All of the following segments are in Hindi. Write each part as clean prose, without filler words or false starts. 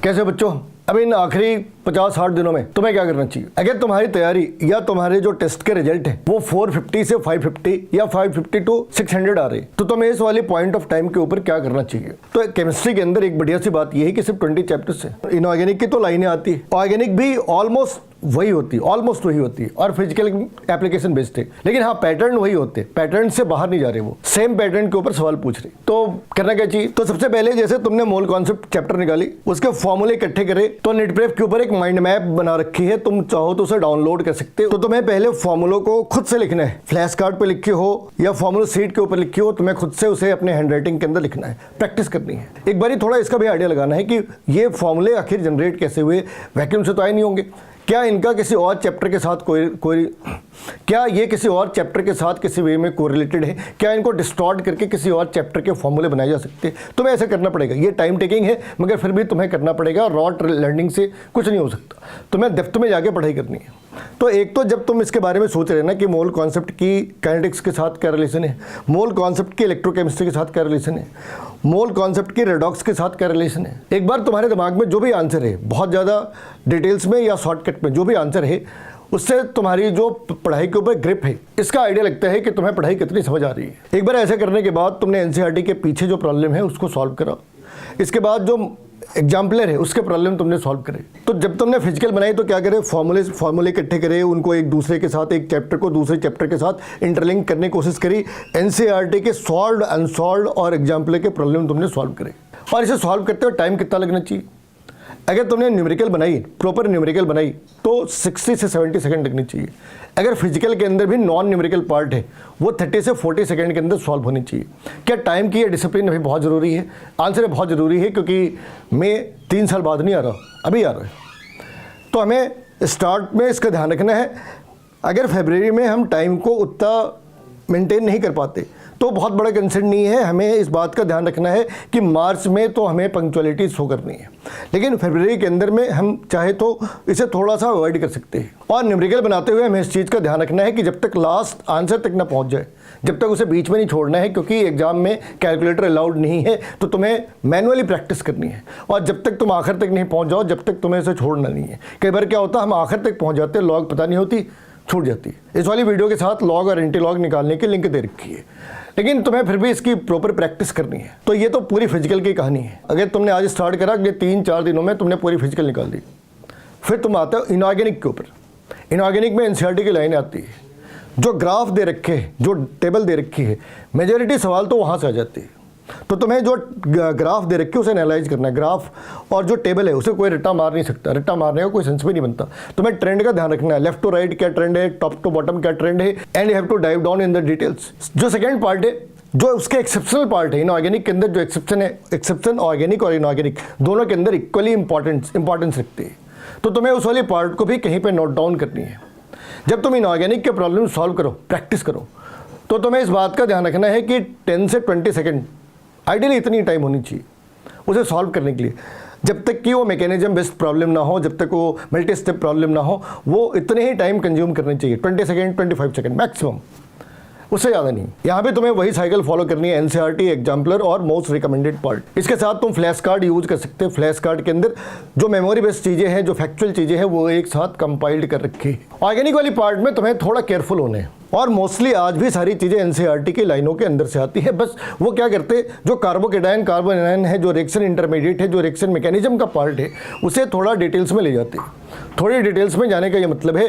कैसे बच्चों, अब इन आखिरी 50-60 दिनों में तुम्हें क्या करना चाहिए? अगर तुम्हारी तैयारी या तुम्हारे जो टेस्ट के रिजल्ट है वो 450 से 550 या 550 टू 600 आ रहे, तो तुम्हें इस वाले पॉइंट ऑफ टाइम के ऊपर क्या करना चाहिए? तो केमिस्ट्री के अंदर एक बढ़िया सी बात यह है कि सिर्फ 20 चैप्टर्स है। इनऑर्गेनिक की तो लाइनें आती है, ऑर्गेनिक भी ऑलमोस्ट वही होती है और फिजिकल एप्लीकेशन बेस्ड है, लेकिन हाँ पैटर्न वही होते हैं, पैटर्न से बाहर नहीं जा रहे, वो सेम पैटर्न के ऊपर सवाल पूछ रहे। तो करना क्या चाहिए? तो सबसे पहले जैसे तुमने मोल कॉन्सेप्ट चैप्टर निकाली, उसके फॉर्मूले इकट्ठे करे, तो नेट प्रेप के ऊपर एक माइंड मैप बना रखी है, तुम चाहो तो उसे डाउनलोड कर सकते हो। तो तुम्हें पहले फॉर्मूलों को खुद से लिखना है, फ्लैश कार्ड पे लिखे हो या फॉर्मूला सीट के ऊपर लिखे हो, तुम्हें खुद से उसे अपने हैंडराइटिंग के अंदर लिखना है, प्रैक्टिस करनी है। एक बारी थोड़ा इसका भी आइडिया लगाना है कि ये फॉर्मूले आखिर जनरेट कैसे हुए, वैक्यूम से तो आए नहीं होंगे, क्या इनका किसी और चैप्टर के साथ क्या ये किसी और चैप्टर के साथ किसी वे में कोरिलेटेड है, क्या इनको डिस्टॉर्ट करके किसी और चैप्टर के फॉर्मूले बनाए जा सकते हैं? तुम्हें ऐसा करना पड़ेगा। ये टाइम टेकिंग है मगर फिर भी तुम्हें करना पड़ेगा, रॉट लर्निंग से कुछ नहीं हो सकता, तुम्हें डेप्थ में जाके पढ़ाई करनी है। तो एक तो जब तुम इसके बारे में सोच रहे ना कि मोल कॉन्सेप्ट की काइनेटिक्स के साथ क्या रिलेशन है, मोल कॉन्सेप्ट की इलेक्ट्रोकेमिस्ट्री के साथ क्या रिलेशन है, मोल कॉन्सेप्ट की रेडॉक्स के साथ क्या रिलेशन है, एक बार तुम्हारे दिमाग में जो भी आंसर है, बहुत ज़्यादा डिटेल्स में या शॉर्टकट में जो भी आंसर है, उससे तुम्हारी जो पढ़ाई के ऊपर ग्रिप है, इसका आइडिया लगता है कि तुम्हें पढ़ाई कितनी समझ आ रही है। एक बार ऐसा करने के बाद तुमने एनसीईआरटी के पीछे जो प्रॉब्लम है उसको सॉल्व करा, इसके बाद जो एग्जाम्पलर है उसके प्रॉब्लम तुमने सॉल्व करे। तो जब तुमने फिजिकल बनाई तो क्या करे, फॉर्मूले इकट्ठे करे, उनको एक दूसरे के साथ, एक चैप्टर को दूसरे चैप्टर के साथ इंटरलिंक करने की कोशिश करी, एनसीईआरटी के सॉल्व अनसॉल्व और एग्जाम्पलर के प्रॉब्लम तुमने सॉल्व करे। और इसे सॉल्व करते हुए टाइम कितना लगना चाहिए? अगर तुमने न्यूमेरिकल बनाई, प्रॉपर न्यूमेरिकल बनाई, तो 60 से 70 सेकंड लगनी चाहिए। अगर फिजिकल के अंदर भी नॉन न्यूमेरिकल पार्ट है, वो 30 से 40 सेकंड के अंदर सॉल्व होनी चाहिए। क्या टाइम की ये डिसिप्लिन अभी बहुत ज़रूरी है? आंसर बहुत ज़रूरी है, क्योंकि मैं 3 साल बाद नहीं आ रहा, अभी आ रहा है। तो हमें स्टार्ट में इसका ध्यान रखना है। अगर फरवरी में हम टाइम को उतना मेंटेन नहीं कर पाते तो बहुत बड़ा कंसर्न नहीं है, हमें इस बात का ध्यान रखना है कि मार्च में तो हमें पंक्चुअलिटी शो करनी है, लेकिन फरवरी के अंदर में हम चाहे तो इसे थोड़ा सा अवॉइड कर सकते हैं। और न्यूमेरिकल बनाते हुए हमें इस चीज़ का ध्यान रखना है कि जब तक लास्ट आंसर तक ना पहुंच जाए, जब तक उसे बीच में नहीं छोड़ना है, क्योंकि एग्जाम में कैलकुलेटर अलाउड नहीं है, तो तुम्हें मैनुअली प्रैक्टिस करनी है। और जब तक तुम आखिर तक नहीं पहुँच जाओ, जब तक तुम्हें इसे छोड़ना नहीं है। कई बार क्या होता है, हम आखिर तक पहुँच जाते हैं, लॉग पता नहीं होती, छूट जाती है। इस वाली वीडियो के साथ लॉग और एंटी लॉग निकालने की लिंक दे रखी है, लेकिन तुम्हें फिर भी इसकी प्रॉपर प्रैक्टिस करनी है। तो ये तो पूरी फिजिकल की कहानी है। अगर तुमने आज स्टार्ट करा कि 3-4 दिनों में तुमने पूरी फिजिकल निकाल दी, फिर तुम आते हो इनऑर्गेनिक के ऊपर। इनऑर्गेनिक में एनसीईआरटी की लाइन आती है, जो ग्राफ दे रखे हैं, जो टेबल दे रखी है, मेजॉरिटी सवाल तो वहाँ से आ जाती है। तो तुम्हें जो ग्राफ दे रखे उसे एनालाइज करना है। ग्राफ और जो टेबल है उसे कोई रट्टा मार नहीं सकता, रट्टा मारने का कोई सेंस भी नहीं बनता। तुम्हें ट्रेंड का ध्यान रखना है, लेफ्ट टू राइट क्या ट्रेंड है, टॉप टू बॉटम क्या ट्रेंड है, and you have to dive down in the details. जो सेकंड पार्ट है, जो उसके एक्सेप्शनल पार्ट है, इनऑर्गेनिक के अंदर जो एक्सेप्शन है, एक्सेप्शन ऑर्गेनिक और इनऑर्गेनिक दोनों के अंदर इक्वली इंपॉर्टेंस रखते हैं। तो तुम्हें उस वाली पार्ट को भी कहीं पर नोट डाउन करनी है। जब तुम इनऑर्गेनिक के प्रॉब्लम सॉल्व करो, प्रैक्टिस करो, तो तुम्हें इस बात का ध्यान रखना है कि 10 से 20 सेकेंड आइडियली इतनी टाइम होनी चाहिए उसे सॉल्व करने के लिए। जब तक कि वो मैकेनिज्म बेस्ड प्रॉब्लम ना हो, जब तक वो मल्टी स्टेप प्रॉब्लम ना हो, वो इतने ही टाइम कंज्यूम करने चाहिए, 20 सेकेंड 25 सेकेंड मैक्सिमम, उससे ज़्यादा नहीं। यहाँ पे तुम्हें वही साइकिल फॉलो करनी है, एनसीईआरटी, एग्जाम्पलर और मोस्ट रिकमेंडेड पार्ट। इसके साथ तुम फ्लैश कार्ड यूज कर सकते हो। फ्लैश कार्ड के अंदर जो मेमोरी बेस्ड चीज़ें हैं, जो फैक्चुअल चीज़ें हैं, वो एक साथ कंपाइल्ड कर रखी है। ऑर्गेनिक वाली पार्ट में तुम्हें थोड़ा केयरफुल होना है, और मोस्टली आज भी सारी चीज़ें एनसीईआरटी की लाइनों के अंदर से आती है। बस वो क्या करते हैं, जो कार्बोकेटायन कार्बन एनायन है, जो रिएक्शन इंटरमीडिएट है, जो रिएक्शन मैकेनिज्म का पार्ट है, उसे थोड़ा डिटेल्स में ले जाते हैं। थोड़ी डिटेल्स में जाने का ये मतलब है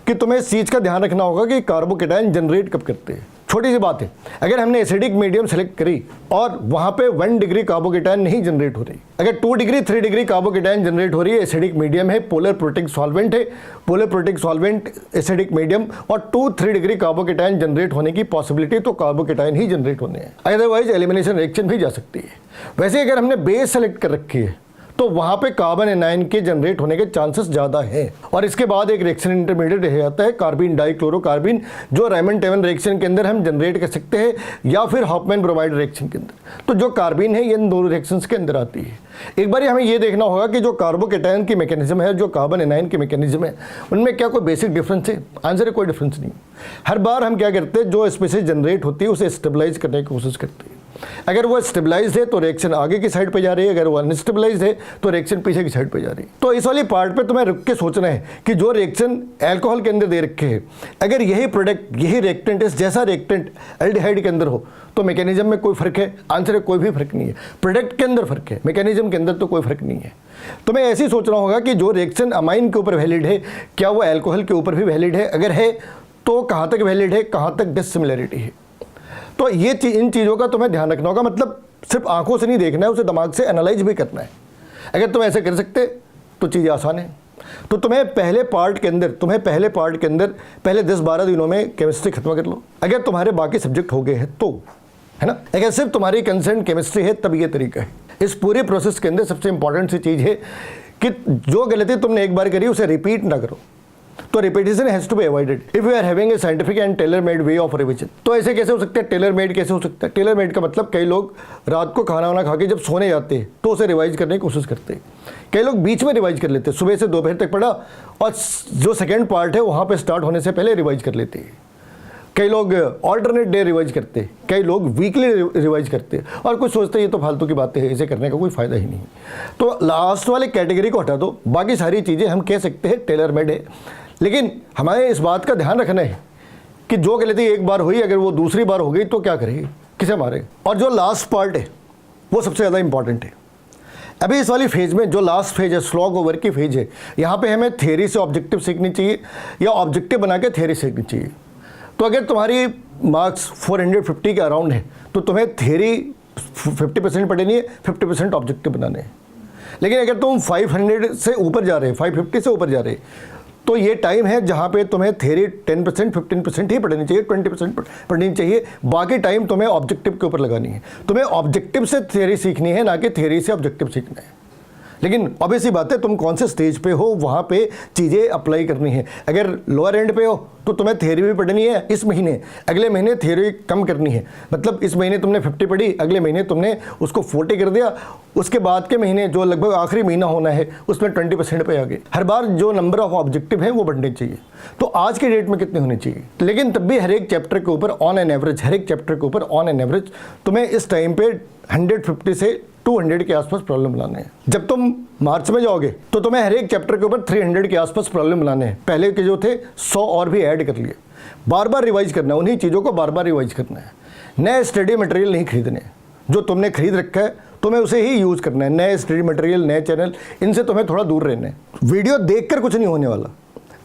कि तुम्हें इस चीज़ का ध्यान रखना होगा कि कार्बोकेटायन जनरेट कब करते हैं। छोटी सी बात है, अगर हमने एसिडिक मीडियम सेलेक्ट करी और वहाँ पे 1 डिग्री कार्बोकेटायन नहीं जनरेट हो रही, अगर 2 डिग्री 3 डिग्री कार्बोकेटायन जनरेट हो रही है, एसिडिक मीडियम है, पोलर प्रोटिक सॉल्वेंट है, polar protic solvent, acidic medium और 2-3 डिग्री कार्बोकेटायन जनरेट होने की पॉसिबिलिटी, तो कार्बोकेटायन ही जनरेट होने हैं। अदरवाइज एलिमिनेशन रिएक्शन भी जा सकती है। वैसे अगर हमने बेस सेलेक्ट कर रखी है तो वहाँ पे कार्बन एनायन के जनरेट होने के चांसेस ज़्यादा हैं। और इसके बाद एक रिएक्शन इंटरमीडिएट रह जाता है कार्बिन डाइक्लोरोकार्बिन, जो रायमंड-टेवन रिएक्शन के अंदर हम जनरेट कर सकते हैं, या फिर हॉफमैन ब्रोमाइड रिएक्शन के अंदर। तो जो कार्बिन है ये इन दोनों रिएक्शंस के अंदर आती है। एक बार हमें ये देखना होगा कि जो कार्बोकेटायन की मैकेनिज्म है, जो कार्बन एनायन की मैकेनिज्म है, उनमें क्या कोई बेसिक डिफरेंस है? आंसर है कोई डिफरेंस नहीं। हर बार हम क्या करते हैं, जो स्पीसीज जनरेट होती है उसे स्टेबलाइज करने की कोशिश करते हैं। अगर वो स्टेबलाइज है तो रिएक्शन आगे की साइड पे जा रही है, अगर वो अनस्टेबलाइज है तो रिएक्शन पीछे की साइड पे जा रही है। तो इस वाली पार्ट पे तुम्हें रुक के सोचना है कि जो रिएक्शन एल्कोहल के अंदर दे रखे हैं, अगर यही प्रोडक्ट, यही रिएक्टेंट इस जैसा रिएक्टेंट एल्डिहाइड के अंदर हो तो मैकेनिज्म में कोई फर्क है? आंसर है कोई भी फर्क नहीं है। प्रोडक्ट के अंदर फर्क है, मैकेनिज्म के अंदर तो कोई फर्क नहीं है। तुम्हें ऐसे ही सोचना होगा कि जो रिएक्शन अमाइन के ऊपर वैलिड है, क्या वो एल्कोहल के ऊपर भी वैलिड है? अगर है तो कहाँ तक वैलिड है, कहाँ तक डिसिमिलरिटी है। तो ये इन चीज़ों का तुम्हें ध्यान रखना होगा। मतलब सिर्फ आंखों से नहीं देखना है, उसे दिमाग से एनालाइज भी करना है। अगर तुम ऐसे कर सकते तो चीज़ें आसान है। तो तुम्हें पहले पार्ट के अंदर पहले 10-12 दिनों में केमिस्ट्री खत्म कर लो, अगर तुम्हारे बाकी सब्जेक्ट हो गए हैं तो, है ना। अगर सिर्फ तुम्हारी कंसर्न केमिस्ट्री है तब ये तरीका है। इस पूरे प्रोसेस के अंदर सबसे इंपॉर्टेंट सी चीज़ है कि जो गलती तुमने एक बार करी उसे रिपीट ना करो। तो repetition has to be avoided if you are having a scientific and tailor made way of revision. तो ऐसे कैसे हो सकता है? टेलर मेड कैसे हो सकता है? टेलर मेड का मतलब कई लोग रात को खाना वाना खा के जब सोने जाते हैं तो उसे रिवाइज करने की कोशिश करते हैं। कई लोग बीच में रिवाइज कर लेते हैं, सुबह से दोपहर तक पढ़ा और जो सेकेंड पार्ट है वहाँ पर स्टार्ट होने से पहले रिवाइज कर लेते हैं। कई लोग ऑल्टरनेट डे रिवाइज करते, कई लोग वीकली रिवाइज करते, और कुछ सोचते ये तो फालतू की बातें हैं, इसे करने का कोई फ़ायदा ही नहीं। तो लास्ट वाले कैटेगरी को हटा दो, बाकी सारी चीज़ें हम कह सकते हैं टेलर मेड है। लेकिन हमें इस बात का ध्यान रखना है कि जो गलती एक बार हुई अगर वो दूसरी बार हो गई तो क्या करेगी, किसे मारे। और जो लास्ट पार्ट है वो सबसे ज़्यादा इंपॉर्टेंट है। अभी इस वाली फेज में जो लास्ट फेज है, स्लॉग ओवर की फेज है, यहाँ पे हमें थ्योरी से ऑब्जेक्टिव सीखनी चाहिए या ऑब्जेक्टिव बना के थ्योरी सीखनी चाहिए। तो अगर तुम्हारी मार्क्स 450 के अराउंड है तो तुम्हें थ्योरी 50% पढ़नी है, 50% ऑब्जेक्टिव बनाने हैं। लेकिन अगर तुम 500 से ऊपर जा रहे हैं, 550 से ऊपर जा रहे हैं, तो ये टाइम है जहाँ पे तुम्हें थ्योरी 10%, 15% ही पढ़नी चाहिए, 20% पढ़नी चाहिए। बाकी टाइम तुम्हें ऑब्जेक्टिव के ऊपर लगानी है। तुम्हें ऑब्जेक्टिव से थ्योरी सीखनी है, ना कि थ्योरी से ऑब्जेक्टिव सीखना है। लेकिन ऑब्वियसली बात है, तुम कौन से स्टेज पे हो वहाँ पे चीज़ें अप्लाई करनी है। अगर लोअर एंड पे हो तो तुम्हें थ्योरी भी पढ़नी है इस महीने, अगले महीने थ्योरी कम करनी है। मतलब इस महीने तुमने 50 पढ़ी, अगले महीने तुमने उसको 40 कर दिया, उसके बाद के महीने जो लगभग आखिरी महीना होना है उसमें 20% पे आ गए। हर बार जो नंबर ऑफ ऑब्जेक्टिव है वो बढ़ने चाहिए। तो आज के डेट में कितने होने चाहिए? लेकिन तब भी हर एक चैप्टर के ऊपर ऑन एन एवरेज, हर एक चैप्टर के ऊपर ऑन एन एवरेज तुम्हें इस टाइम पे 150 से 200 के आसपास प्रॉब्लम बनाने हैं। जब तुम मार्च में जाओगे तो तुम्हें हर एक चैप्टर के ऊपर 300 के आसपास प्रॉब्लम बनाने हैं। पहले के जो थे 100 और भी ऐड कर लिए। बार बार रिवाइज करना है, उन्हीं चीज़ों को बार बार रिवाइज करना है। नए स्टडी मटेरियल नहीं खरीदने, जो तुमने खरीद रखा है तुम्हें उसे ही यूज़ करना है। नए स्टडी मटेरियल, नए चैनल, इनसे तुम्हें थोड़ा दूर रहना है। वीडियो देखकर कुछ नहीं होने वाला,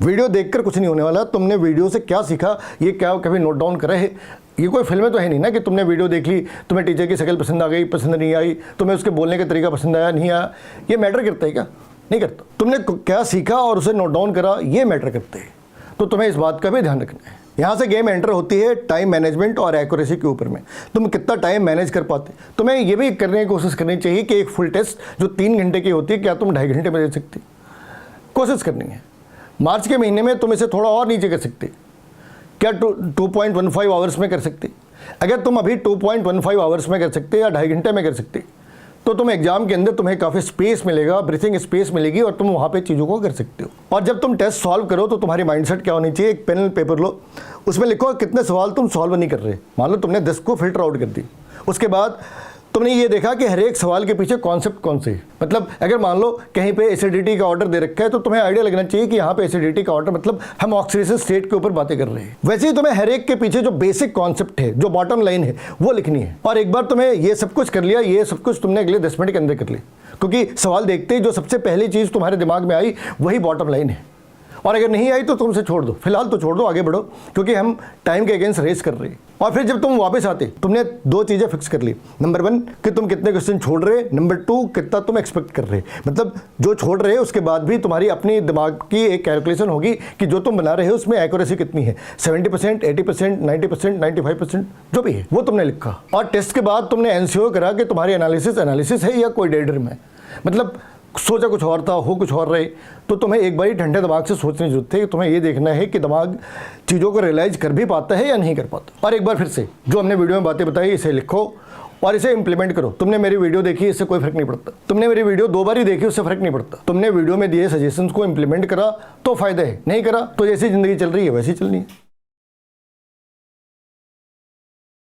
वीडियो देखकर कुछ नहीं होने वाला। तुमने वीडियो से क्या सीखा ये क्या कभी नोट डाउन करा है? ये कोई फिल्में तो है नहीं ना कि तुमने वीडियो देख ली, तुम्हें टीचर की शक्ल पसंद आ गई, पसंद नहीं आई, तुम्हें उसके बोलने का तरीका पसंद आया, नहीं आया। ये मैटर करता है क्या? नहीं करता। तुमने क्या सीखा और उसे नोट डाउन करा, ये मैटर करते हैं। तो तुम्हें इस बात का भी ध्यान रखना है। यहाँ से गेम एंटर होती है टाइम मैनेजमेंट और एक्यूरेसी के ऊपर में। तुम कितना टाइम मैनेज कर पाते। तुम्हें ये भी करने की कोशिश करनी चाहिए कि एक फुल टेस्ट जो 3 घंटे की होती है, क्या तुम 2.5 घंटे में दे सकती? कोशिश करनी है। मार्च के महीने में तुम इसे थोड़ा और नीचे कर सकते, क्या 2.15 आवर्स में कर सकते? अगर तुम अभी 2.15 आवर्स में कर सकते या 2.5 घंटे में कर सकते तो तुम एग्जाम के अंदर तुम्हें काफ़ी स्पेस मिलेगा, ब्रीथिंग स्पेस मिलेगी और तुम वहाँ पे चीज़ों को कर सकते हो। और जब तुम टेस्ट सॉल्व करो तो तुम्हारी माइंडसेट क्या होनी चाहिए? एक पेन पेपर लो, उसमें लिखो कितने सवाल तुम सॉल्व नहीं कर रहे। मान लो तुमने 10 को फिल्टर आउट कर दी, उसके बाद तुमने ये देखा कि हर एक सवाल के पीछे कॉन्सेप्ट कौन से। मतलब अगर मान लो कहीं पे एसिडिटी का ऑर्डर दे रखा है तो तुम्हें आइडिया लगना चाहिए कि यहाँ पे एसिडिटी का ऑर्डर मतलब हम ऑक्सीडेशन स्टेट के ऊपर बातें कर रहे हैं। वैसे ही तुम्हें हर एक के पीछे जो बेसिक कॉन्सेप्ट है, जो बॉटम लाइन है, वो लिखनी है। और एक बार तुम्हें ये सब कुछ कर लिया, ये सब कुछ तुमने अगले 10 मिनट के अंदर कर ली, क्योंकि सवाल देखते ही जो सबसे पहली चीज़ तुम्हारे दिमाग में आई वही बॉटम लाइन है। और अगर नहीं आई तो तुमसे छोड़ दो, फिलहाल तो छोड़ दो, आगे बढ़ो, क्योंकि हम टाइम के अगेंस्ट रेस कर रहे हैं। और फिर जब तुम वापस आते तुमने 2 चीज़ें फिक्स कर ली। नंबर 1 कि तुम कितने क्वेश्चन छोड़ रहे, नंबर 2 कितना तुम एक्सपेक्ट कर रहे। मतलब जो छोड़ रहे उसके बाद भी तुम्हारी अपनी दिमाग की एक कैलकुलेशन होगी कि जो तुम बना रहे हो उसमें एक्यूरेसी कितनी है। 70%, 80%, 90%, 95%, जो भी है वो तुमने लिखा। और टेस्ट के बाद तुमने एनसीओ करा कि तुम्हारी एनालिसिस है या कोई डेड्रीम है। मतलब सोचा कुछ और था, हो कुछ और रहे। तो तुम्हें एक बार ही ठंडे दिमाग से सोचने की जरूरत है कि तुम्हें ये देखना है कि दिमाग चीज़ों को रियलाइज कर भी पाता है या नहीं कर पाता। और एक बार फिर से जो हमने वीडियो में बातें बताई इसे लिखो और इसे इंप्लीमेंट करो। तुमने मेरी वीडियो देखी, इससे कोई फर्क नहीं पड़ता। तुमने मेरी वीडियो 2 बार ही देखी, उससे फर्क नहीं पड़ता। तुमने वीडियो में दिए सजेशंस को इंप्लीमेंट करा तो फायदा है, नहीं करा तो जैसी ज़िंदगी चल रही है वैसी चलनी है।